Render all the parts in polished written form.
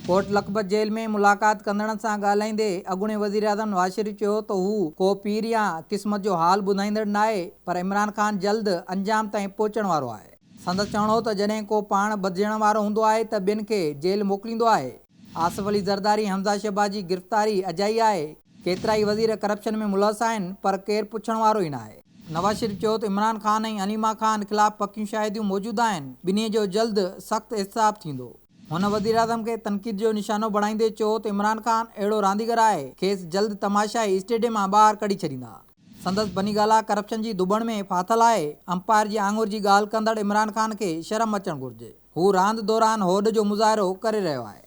कोट Lakhpat jail में मुलाक़ात कंदड़नि सां ॻाल्हाईंदे अॻूणे वज़ीर आज़म नवाज़ शरीफ चयो त हू को पीर या क़िस्मत जो हाल ॿुधाईंदड़ न आहे, पर इमरान ख़ान जल्द अंजाम ताईं पहुचण वारो आहे। संदसि चवणो त जॾहिं को पाण बदिजण वारो हूंदो आहे त ॿियनि खे जेल मोकिलींदो आहे। आसिफ अली ज़रदारी हमज़ा शहबाज जी गिरफ़्तारी अजाई आहे। केतिरा ई वज़ीर करप्शन में मुलहस आहिनि, पर केरु पुछण वारो ई न आहे। नवाज़ शरीफ चयो त इमरान ख़ान ऐं अनीमा ख़ान ख़िलाफ़ पकियूं शाहिदियूं मौजूदु आहिनि, ॿिन्ही जो जल्द सख़्तु हिसाब थींदो। हुन वज़ीर आज़म खे तनक़ीद जो निशानो बणाईंदे चयो त इमरान ख़ान अहिड़ो रांदीगर आहे, खेसि जल्द तमाशाई स्टेडियम मां ॿाहिरि कढी छॾींदा। संदसि बनी ॻाल्हि करप्शन जी दुबण में फाथल आहे। अंपायर जी आङुर जी ॻाल्हि कंदड़ इमरान ख़ान खे शर्म अचणु घुरिजे। हू रांदि दौरान होड जो मुज़ाहिरो करे रहियो आहे।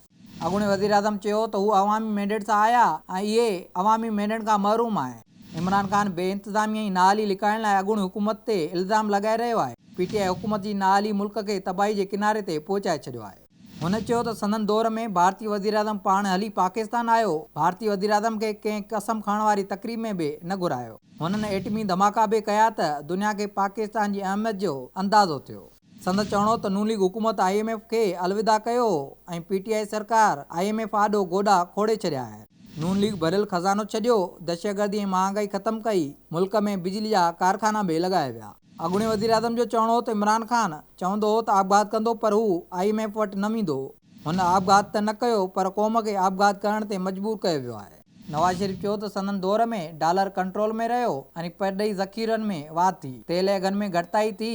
अॻूणे वज़ीर आज़म चयो त हू अवामी मैंडेट सां आया ऐं इहे अवामी मैंडेट खां महरूम आहे। इमरान ख़ान बेइंतज़ामी ऐं नाअहली लिकाइण लाइ अॻूणी हुकूमत ते इल्ज़ाम लॻाए रहियो आहे। पीटीआई हुकूमत जी नाअहली मुल्क खे तबाही जे किनारे ते पहुचाए छॾियो आहे। हुन चयो त संदन दौर में भारतीय वज़ीर आज़म पाण हली पाकिस्तान आयो। भारतीय वज़ीर आज़म खे कंहिं कसम खणण वारी तक़रीब में बि न घुरायो। हुननि एटमी धमाका बि कया त दुनिया खे पाकिस्तान जी अहमियत जो अंदाज़ो थियो। संदसि चवणो त नून लीग हुकूमत IMF खे अलविदा कयो ऐं पीटीआई सरकार IMF आॾो गोॾा खोड़े छॾिया आहे। नून लीग भरियल खज़ानो छॾियो, दहशतगर्दी ऐं महांगाई ख़तमु कई, मुल्क में बिजली जा कारखाना बि लॻाए विया। अॻूणे वज़ीर आज़म जो चवणो हो त इमरान ख़ान चवंदो हो त आबगात कंदो, पर हू IMF वटि न वेंदो। हुन आबगात त न कयो, पर क़ौम खे आबगात करण ते मजबूर कयो वियो आहे। नवाज़ शरीफ चयो त संदन दौर में डॉलर कंट्रोल में रहियो ऐं परॾेही ज़ख़ीरनि में वाध थी, तेल ऐं अघनि में घटिताई थी।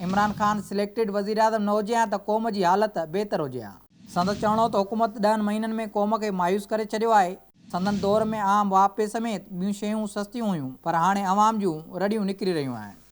इमरान ख़ान सिलेक्टेड वज़ीर आज़म न हुजे हा त क़ौम जी हालत बहितर हुजे हा। संदसि चवणो त हुकूमत 10 महीननि में क़ौम खे मायूस करे छॾियो आहे। संदन दौर में आम वापे समेत ॿियूं शयूं सस्तियूं हुयूं, पर हाणे अवाम जूं रड़ियूं निकिरी रहियूं आहिनि।